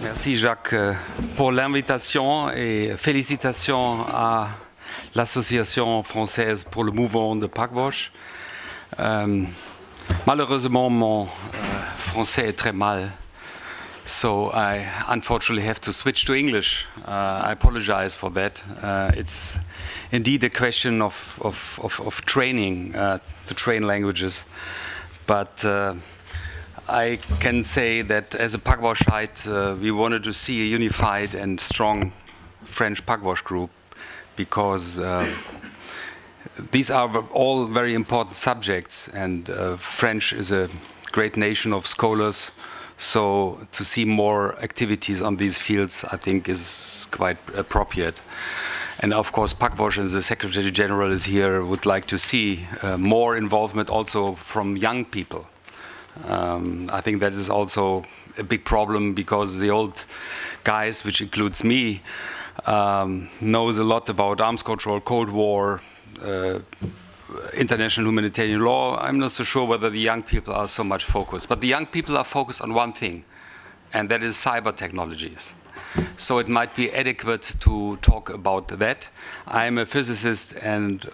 Merci Jacques pour l'invitation et félicitations à l'Association française pour le mouvement de Pugwash. Malheureusement, mon français est très mal, so I unfortunately have to switch to English. I apologize for that. It's indeed a question of training, to train languages, but I can say that as a Pugwashite, we wanted to see a unified and strong French Pugwash group because these are all very important subjects, and French is a great nation of scholars, so to see more activities on these fields I think is quite appropriate. And of course Pugwash and the Secretary General is here, would like to see more involvement also from young people. I think that is also a big problem because the old guys, which includes me, knows a lot about arms control, Cold War, international humanitarian law. I'm not so sure whether the young people are so much focused, but the young people are focused on one thing, and that is cyber technologies. So it might be adequate to talk about that. I'm a physicist and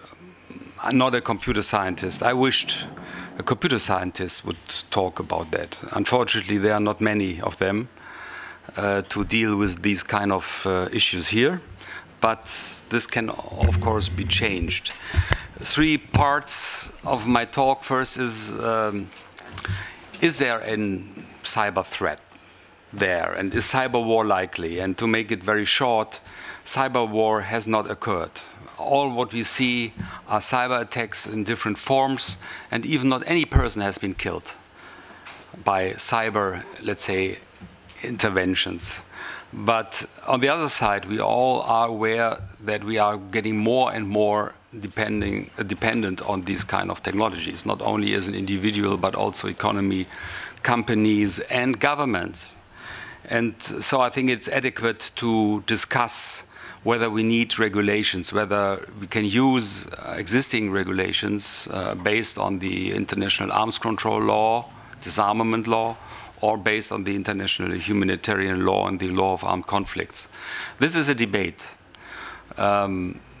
I'm not a computer scientist. I wished a computer scientist would talk about that. Unfortunately, there are not many of them to deal with these kind of issues here, but this can, of course, be changed. 3 parts of my talk. First is there a cyber threat there, and is cyber war likely? And to make it very short, cyber war has not occurred. All what we see are cyber attacks in different forms, and even not any person has been killed by cyber, let's say, interventions. But on the other side, we all are aware that we are getting more and more dependent on these kind of technologies, not only as an individual, but also economy, companies, and governments. And so I think it's adequate to discuss whether we need regulations, whether we can use existing regulations based on the international arms control law, disarmament law, or based on the international humanitarian law and the law of armed conflicts. This is a debate.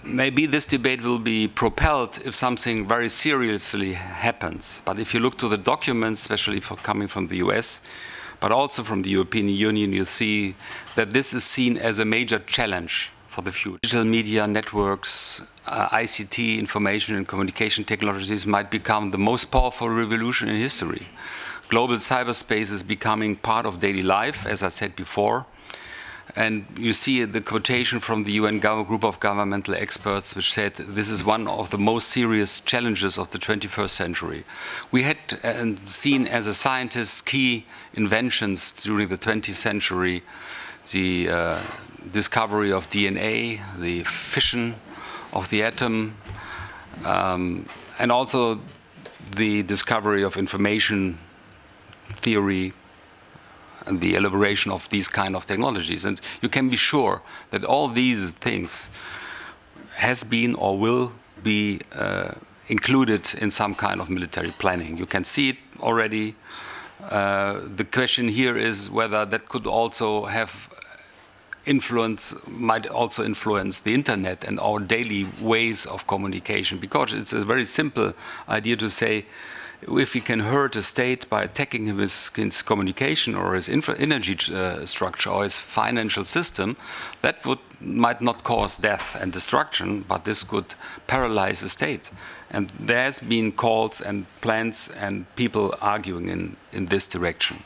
Maybe this debate will be propelled if something very seriously happens. But if you look to the documents, especially coming from the US, but also from the European Union, you'll see that this is seen as a major challenge for the future. Digital media networks, ICT, information and communication technologies might become the most powerful revolution in history. Global cyberspace is becoming part of daily life, as I said before. And you see the quotation from the UN group of governmental experts, which said this is one of the most serious challenges of the 21st century. We had seen as a scientist key inventions during the 20th century, the discovery of DNA, the fission of the atom, and also the discovery of information theory and the elaboration of these kind of technologies. And you can be sure that all these things has been or will be included in some kind of military planning. You can see it already. The question here is whether that could also have might also influence the internet and our daily ways of communication, because it's a very simple idea to say, if we can hurt a state by attacking his communication or his energy structure or his financial system, that might not cause death and destruction, but this could paralyze a state. And there has been calls and plans and people arguing in this direction.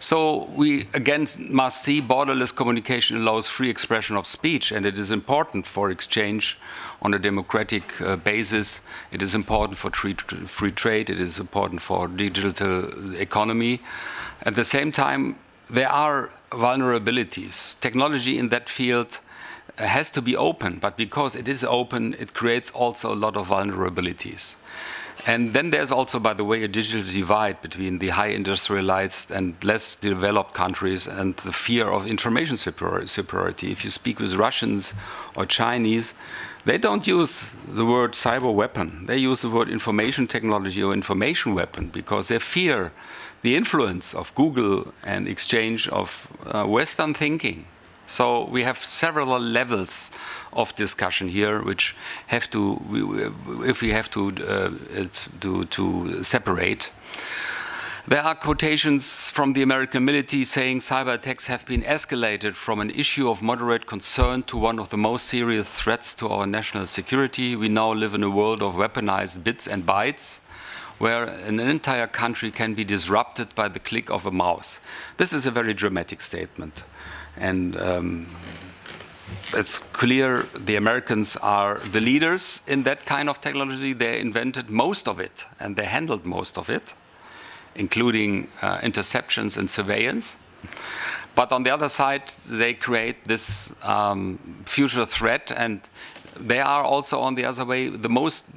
So we again must see borderless communication allows free expression of speech, and it is important for exchange on a democratic basis. It is important for free trade. It is important for digital economy. At the same time, there are vulnerabilities. Technology in that field has to be open, but because it is open, it creates also a lot of vulnerabilities. And then there's also, by the way, a digital divide between the high industrialized and less developed countries, and the fear of information superiority. If you speak with Russians or Chinese, they don't use the word cyber weapon. They use the word information technology or information weapon because they fear the influence of Google and exchange of Western thinking. So we have several levels of discussion here, which have to, if we have to separate. There are quotations from the American military saying cyber attacks have been escalated from an issue of moderate concern to one of the most serious threats to our national security. We now live in a world of weaponized bits and bytes, where an entire country can be disrupted by the click of a mouse. This is a very dramatic statement. And it's clear the Americans are the leaders in that kind of technology. They invented most of it, and they handled most of it, including interceptions and surveillance. But on the other side, they create this future threat, and they are also, on the other way, the most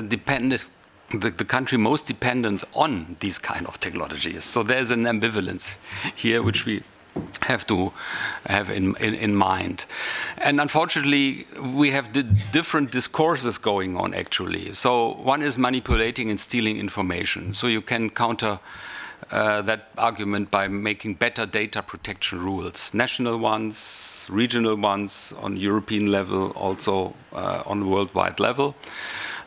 dependent, the country most dependent on these kind of technologies. So there's an ambivalence here, which we have to have in mind. And unfortunately, we have different discourses going on, actually. So one is manipulating and stealing information. So you can counter that argument by making better data protection rules, national ones, regional ones, on European level, also on worldwide level.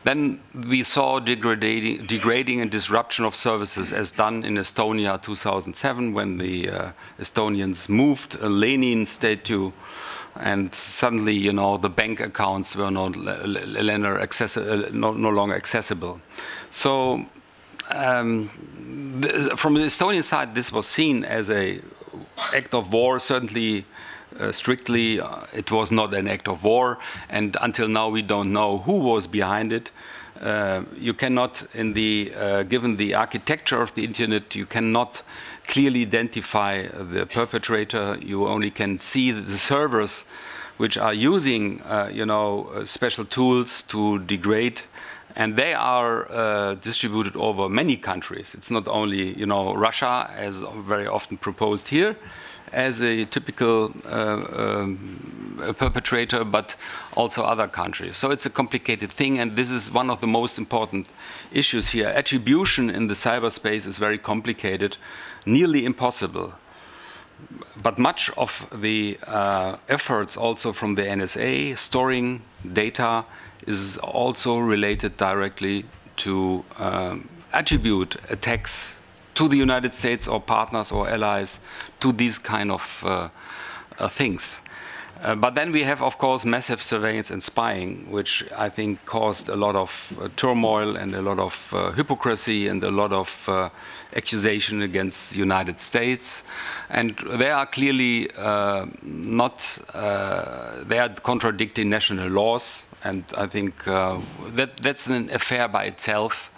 Then we saw degrading and disruption of services, as done in Estonia 2007, when the Estonians moved a Lenin statue, and suddenly, you know, the bank accounts were no longer accessible. So from the Estonian side, this was seen as an act of war. Certainly, strictly, it was not an act of war, and until now we don't know who was behind it. You cannot, given the architecture of the internet, you cannot clearly identify the perpetrator. You only can see the servers which are using, special tools to degrade, and they are distributed over many countries. It's not only, Russia, as very often proposed here, as a typical perpetrator, but also other countries. So it's a complicated thing, and this is one of the most important issues here. Attribution in the cyberspace is very complicated, nearly impossible. But much of the efforts also from the NSA, storing data, is also related directly to attribute attacks to the United States or partners or allies, to these kind of things. But then we have, of course, massive surveillance and spying, which I think caused a lot of turmoil and a lot of hypocrisy and a lot of accusation against the United States. And they are clearly they are contradicting national laws. And I think that's an affair by itself.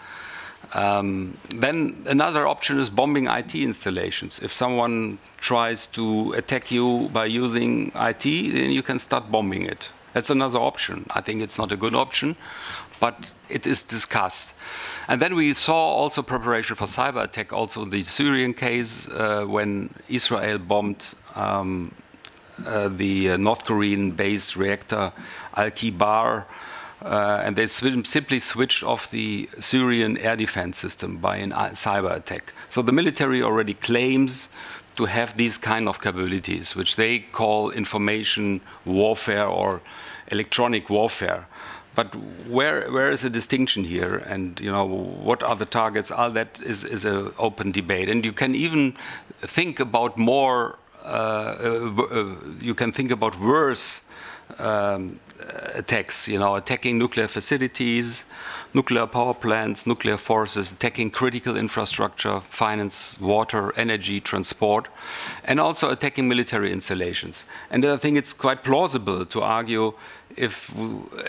Then another option is bombing IT installations. If someone tries to attack you by using IT, then you can start bombing it. That's another option. I think it's not a good option, but it is discussed. And then we saw also preparation for cyber attack, also the Syrian case, when Israel bombed the North Korean-based reactor Al-Kibar, and they simply switched off the Syrian air defense system by a cyber attack. So the military already claims to have these kind of capabilities, which they call information warfare or electronic warfare. But where is the distinction here? And what are the targets? All that is an open debate. And you can even think about more. You can think about worse attacks, attacking nuclear facilities, nuclear power plants, nuclear forces, attacking critical infrastructure, finance, water, energy, transport, and also attacking military installations. And I think it's quite plausible to argue if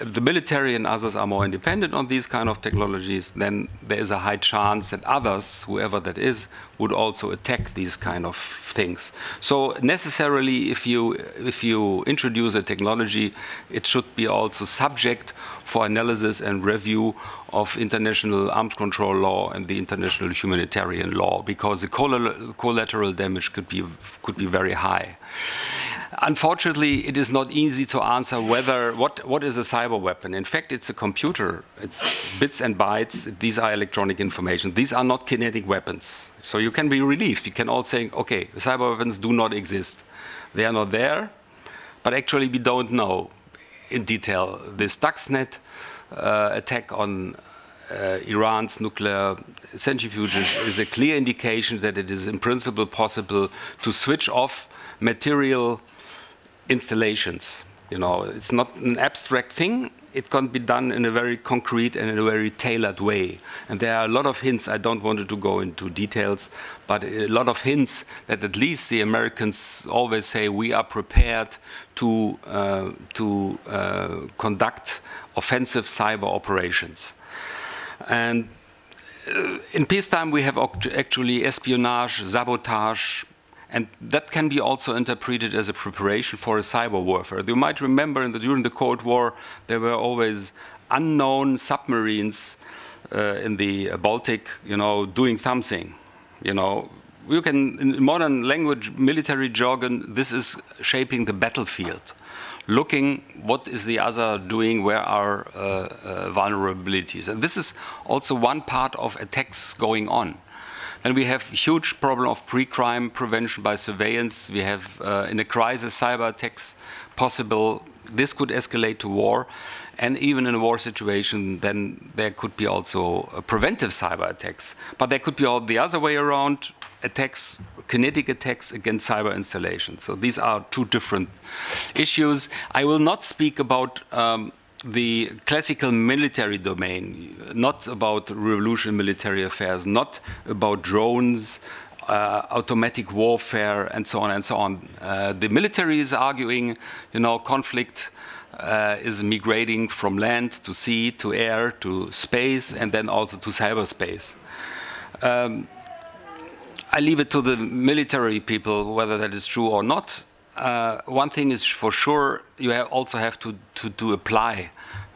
the military and others are more independent on these kind of technologies, then there is a high chance that others, whoever that is, would also attack these kind of things. So necessarily, if you introduce a technology technology, it should be also subject for analysis and review of international arms control law and the international humanitarian law, because the collateral damage could be very high. Unfortunately, it is not easy to answer what is a cyber weapon. In fact, it's a computer. It's bits and bytes. These are electronic information. These are not kinetic weapons. So you can be relieved. You can all say, okay, cyber weapons do not exist. They are not there, but actually we don't know in detail. The Stuxnet attack on Iran's nuclear centrifuges is a clear indication that it is in principle possible to switch off material installations. You know, it's not an abstract thing. It can be done in a very concrete and in a very tailored way. And there are a lot of hints. I don't want to go into details, but a lot of hints that at least the Americans always say we are prepared to conduct offensive cyber operations. And in peacetime, we have actually espionage, sabotage, and that can be also interpreted as a preparation for a cyber warfare. You might remember during the Cold War, there were always unknown submarines in the Baltic, you know, doing something. You know, you can, in modern language, military jargon, this is shaping the battlefield. Looking what is the other doing, where are vulnerabilities. And this is also one part of attacks going on. And we have huge problem of pre-crime prevention by surveillance. We have, in a crisis, cyber attacks possible. This could escalate to war. And even in a war situation, then there could be also preventive cyber attacks. But there could be all the other way around, attacks, kinetic attacks against cyber installations. So these are two different issues. I will not speak about the classical military domain, not about revolution military affairs, not about drones, automatic warfare, and so on and so on. The military is arguing, you know, conflict is migrating from land to sea to air to space and then also to cyberspace. I leave it to the military people whether that is true or not. One thing is for sure, you also have to apply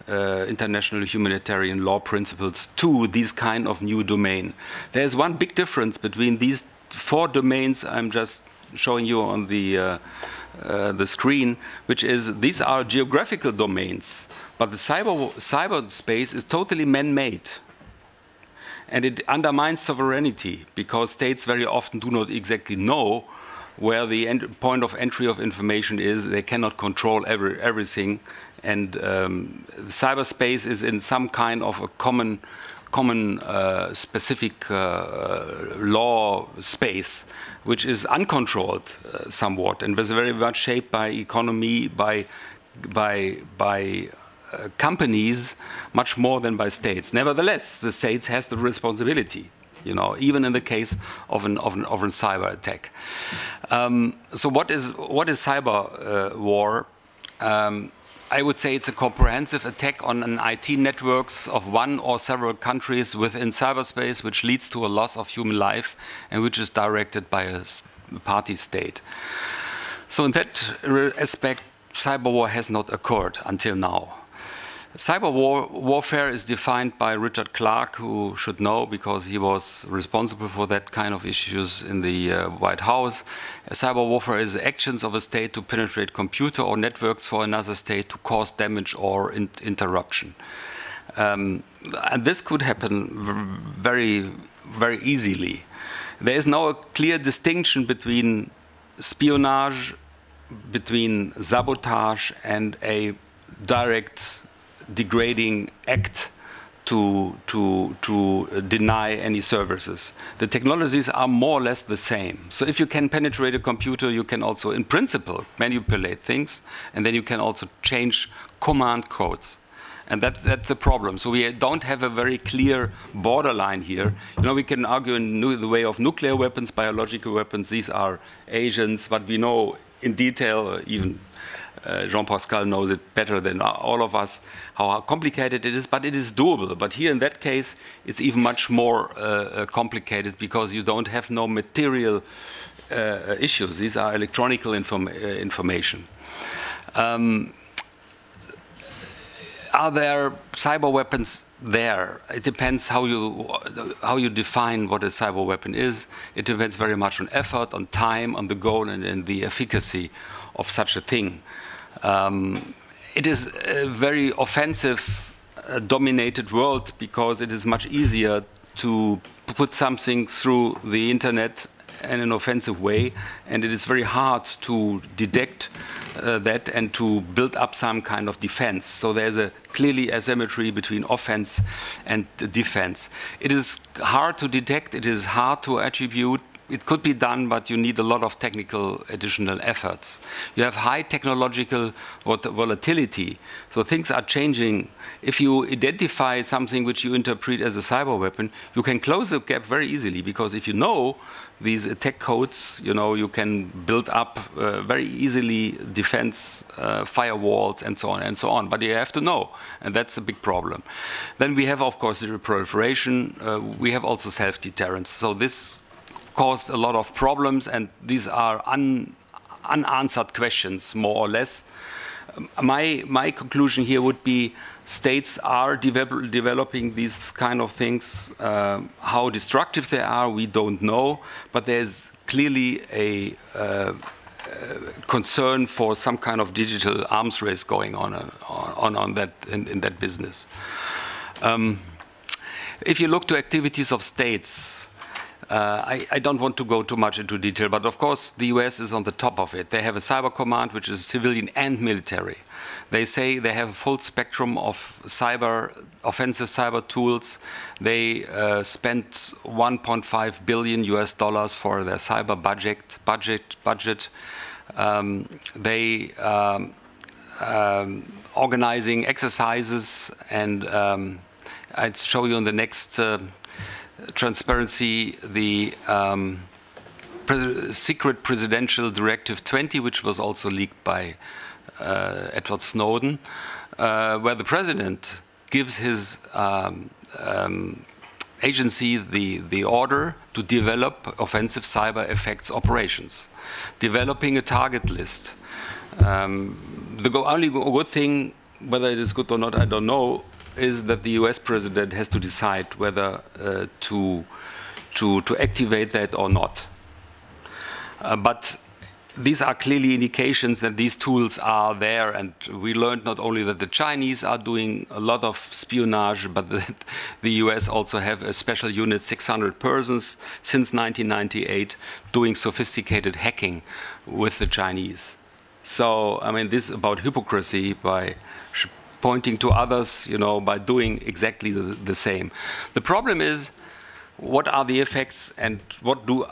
international humanitarian law principles to these kind of new domain. There's one big difference between these four domains I'm just showing you on the screen, which is these are geographical domains, but the cyberspace is totally man-made. And it undermines sovereignty because states very often do not exactly know where the point of entry of information is. They cannot control everything. And cyberspace is in some kind of a common specific law space, which is uncontrolled somewhat and was very much shaped by economy, by companies much more than by states. Nevertheless, the states has the responsibility, you know, even in the case of a cyber attack. So what is cyber war? I would say it's a comprehensive attack on an IT networks of one or several countries within cyberspace, which leads to a loss of human life and which is directed by a party state. So in that aspect, cyber war has not occurred until now. Cyber warfare is defined by Richard Clarke, who should know because he was responsible for that kind of issues in the White House. Cyber warfare is actions of a state to penetrate computer or networks for another state to cause damage or interruption. And this could happen very, very easily. There is now a clear distinction between espionage, between sabotage, and a direct degrading act to deny any services. The technologies are more or less the same. So if you can penetrate a computer, you can also, in principle, manipulate things, and then you can also change command codes. And that's the problem. So we don't have a very clear borderline here. You know, we can argue in the way of nuclear weapons, biological weapons, these are agents, but we know in detail, even Jean-Pascal knows it better than all of us, how complicated it is, but it is doable. But here in that case, it's even much more complicated because you don't have no material issues. These are electronic information. are there cyber weapons there? It depends how you define what a cyber weapon is. It depends very much on effort, on time, on the goal, and the efficacy of such a thing. It is a very offensive dominated world because it is much easier to put something through the internet in an offensive way, and it is very hard to detect that and to build up some kind of defense. So there's a clearly asymmetry between offense and defense. It is hard to detect, it is hard to attribute. It could be done, but you need a lot of technical additional efforts. You have high technological volatility, so things are changing. If you identify something which you interpret as a cyber weapon, you can close the gap very easily, because if you know these attack codes, you can build up very easily defense firewalls and so on and so on. But you have to know, and that's a big problem. Then we have, of course, the proliferation. We have also self-deterrence. So this caused a lot of problems, and these are unanswered questions, more or less. My conclusion here would be states are developing these kind of things. How destructive they are, we don't know, but there's clearly a concern for some kind of digital arms race going on that in that business. If you look to activities of states, I don't want to go too much into detail, but of course the US is on the top of it. They have a cyber command which is civilian and military. They say they have a full spectrum of offensive cyber tools. They spent $1.5 billion for their cyber budget. They organizing exercises, and I'd show you in the next transparency the secret presidential directive 20, which was also leaked by Edward Snowden, where the president gives his agency the order to develop offensive cyber effects operations, developing a target list. The only good thing, whether it is good or not, I don't know, is that the US president has to decide whether to activate that or not. But these are clearly indications that these tools are there, and we learned not only that the Chinese are doing a lot of espionage, but that the US also have a special unit, 600 persons, since 1998, doing sophisticated hacking with the Chinese. So, I mean, this is about hypocrisy by pointing to others, by doing exactly the same. The problem is, what are the effects, and what will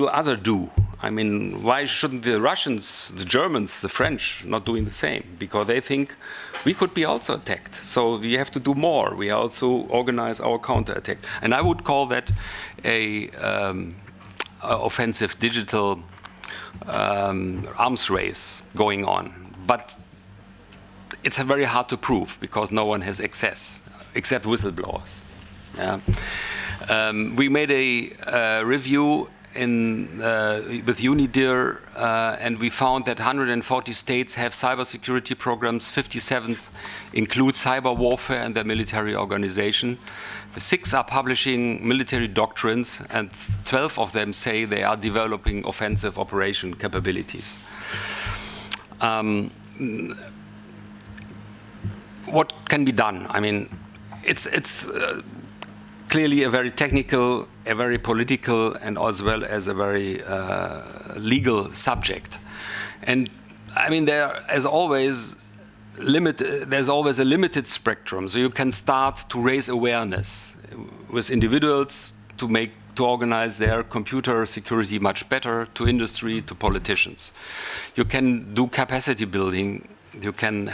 others do? I mean, why shouldn't the Russians, the Germans, the French not doing the same? Because they think we could be also attacked. So we have to do more. We also organize our counterattack. And I would call that a offensive digital arms race going on. But it's very hard to prove because no one has access, except whistleblowers. Yeah. We made a review with UNIDIR, and we found that 140 states have cybersecurity programs, 57 include cyber warfare in their military organization. The 6 are publishing military doctrines, and 12 of them say they are developing offensive operation capabilities. What can be done? I mean, it's clearly a very technical, a very political, and as well as a very legal subject. And I mean, there's always a limited spectrum. So you can start to raise awareness with individuals to organize their computer security much better, to industry, to politicians. You can do capacity building. You can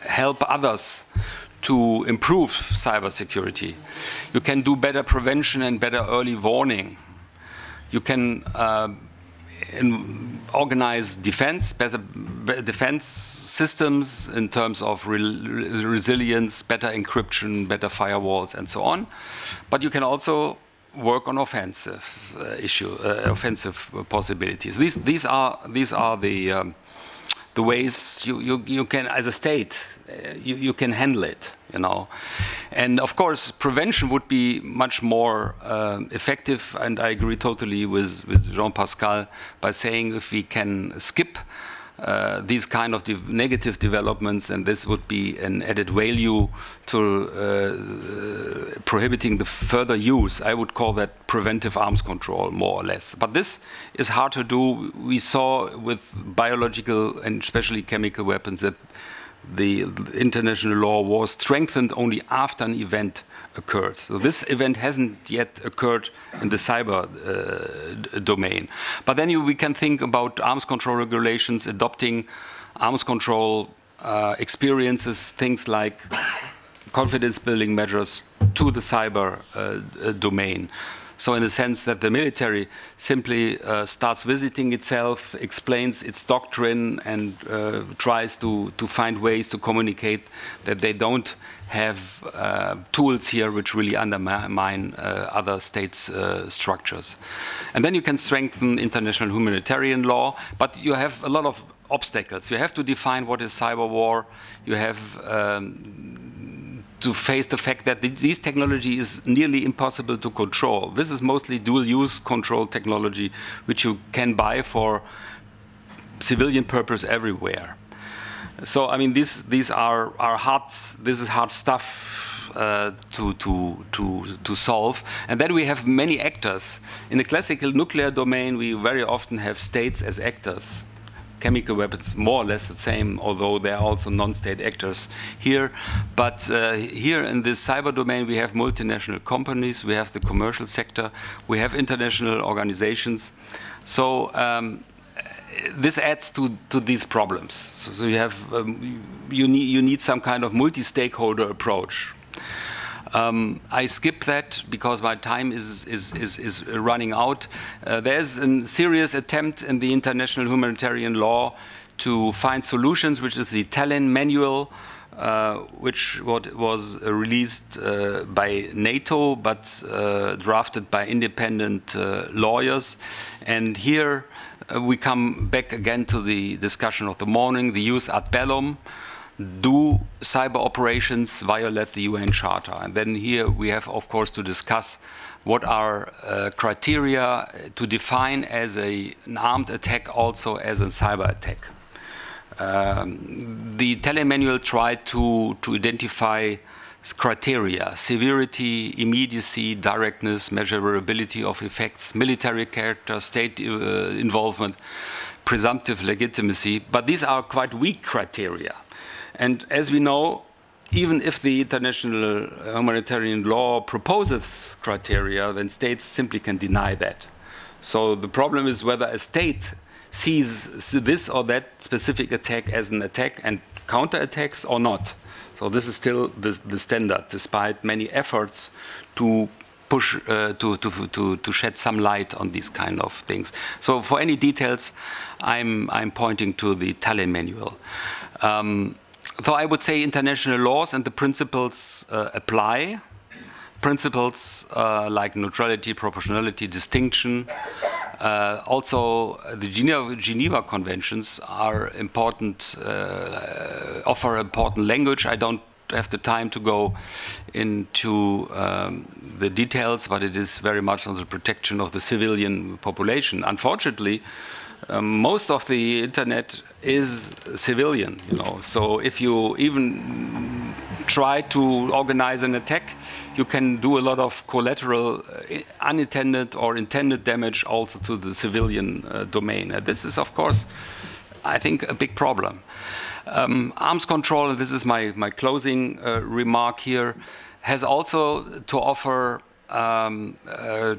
help others to improve cybersecurity. You can do better prevention and better early warning. You can organize better defense systems in terms of resilience, better encryption, better firewalls, and so on. But you can also work on offensive offensive possibilities. These are the the ways you can, as a state, you can handle it, you know. And of course, prevention would be much more effective, and I agree totally with Jean-Pascal by saying if we can skip these kind of negative developments, and this would be an added value to prohibiting the further use. I would call that preventive arms control, more or less. But this is hard to do. We saw with biological and especially chemical weapons that the international law was strengthened only after an event occurred. So this event hasn't yet occurred in the cyber domain. But then we can think about arms control regulations, adopting arms control experiences, things like confidence building measures to the cyber domain. So in the sense that the military simply starts visiting itself, explains its doctrine, and tries to find ways to communicate that they don't have tools here which really undermine other states' structures. And then you can strengthen international humanitarian law, but you have a lot of obstacles. You have to define what is cyber war. You have to face the fact that this technology is nearly impossible to control. This is mostly dual-use control technology, which you can buy for civilian purpose everywhere. So, I mean, these are hard. This is hard stuff to solve. And then we have many actors. In the classical nuclear domain, we very often have states as actors. Chemical weapons, more or less the same, although there are also non-state actors here. But here in this cyber domain, we have multinational companies, we have the commercial sector, we have international organizations. So this adds to these problems. So you have you need some kind of multi-stakeholder approach. I skip that because my time is running out. There's a serious attempt in the international humanitarian law to find solutions, which is the Tallinn Manual, which was released by NATO, but drafted by independent lawyers. And here we come back again to the discussion of the morning, the use ad bellum. Do cyber operations violate the UN Charter? And then here we have, of course, to discuss what are criteria to define as an armed attack also as a cyber attack. The Tallinn Manual tried to identify criteria: severity, immediacy, directness, measurability of effects, military character, state involvement, presumptive legitimacy. But these are quite weak criteria. And as we know, even if the international humanitarian law proposes criteria, then states simply can deny that. So the problem is whether a state sees this or that specific attack as an attack and counterattacks or not. So this is still the standard, despite many efforts to push to shed some light on these kind of things. So for any details, I'm pointing to the Tallinn Manual. So I would say international laws and the principles apply. Principles like neutrality, proportionality, distinction. Also, the Geneva Conventions are important, offer important language. I don't have the time to go into the details, but it is very much on the protection of the civilian population. Unfortunately, most of the internet is civilian, you know. So if you even try to organize an attack, you can do a lot of collateral, unintended or intended damage also to the civilian domain. This is, of course, I think, a big problem. Arms control, and this is my closing remark here, has also to offer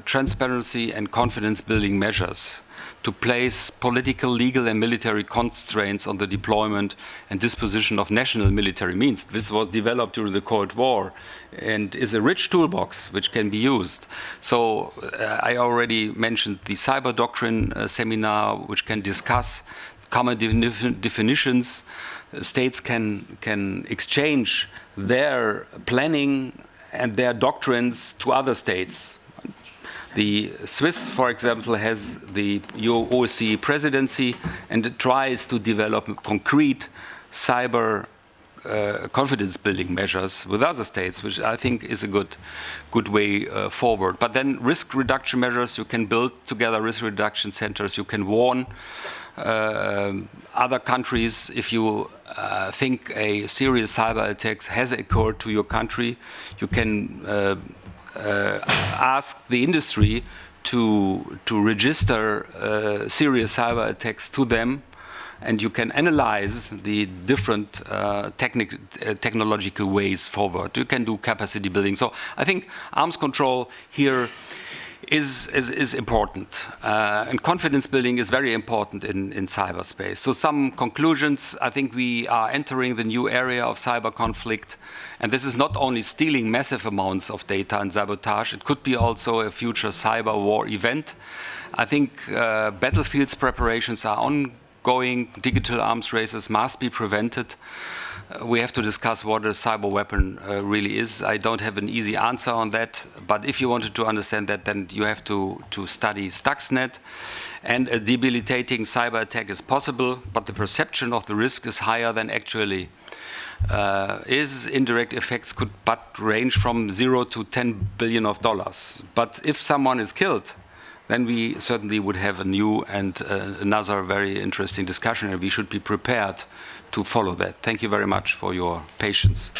transparency and confidence-building measures to place political, legal, and military constraints on the deployment and disposition of national military means. This was developed during the Cold War and is a rich toolbox which can be used. So I already mentioned the cyber doctrine seminar, which can discuss common definitions. States can exchange their planning and their doctrines to other states. The Swiss, for example, has the OSCE presidency, and it tries to develop concrete cyber confidence-building measures with other states, which I think is a good way forward. But then risk reduction measures, you can build together risk reduction centers, you can warn other countries if you think a serious cyber attack has occurred to your country. You can ask the industry to register serious cyber attacks to them, and you can analyze the different technological ways forward. You can do capacity building. So I think arms control here is important. And confidence building is very important in cyberspace. So some conclusions: I think we are entering the new area of cyber conflict. And this is not only stealing massive amounts of data and sabotage, it could be also a future cyber war event. I think battlefields preparations are ongoing. Digital arms races must be prevented. We have to discuss what a cyber weapon really is. I don't have an easy answer on that, but if you wanted to understand that, then you have to study Stuxnet. And a debilitating cyber attack is possible, but the perception of the risk is higher than actually is. Indirect effects could but range from $0 to $10 billion. But if someone is killed, then we certainly would have a new and another very interesting discussion, and we should be prepared to follow that. Thank you very much for your patience.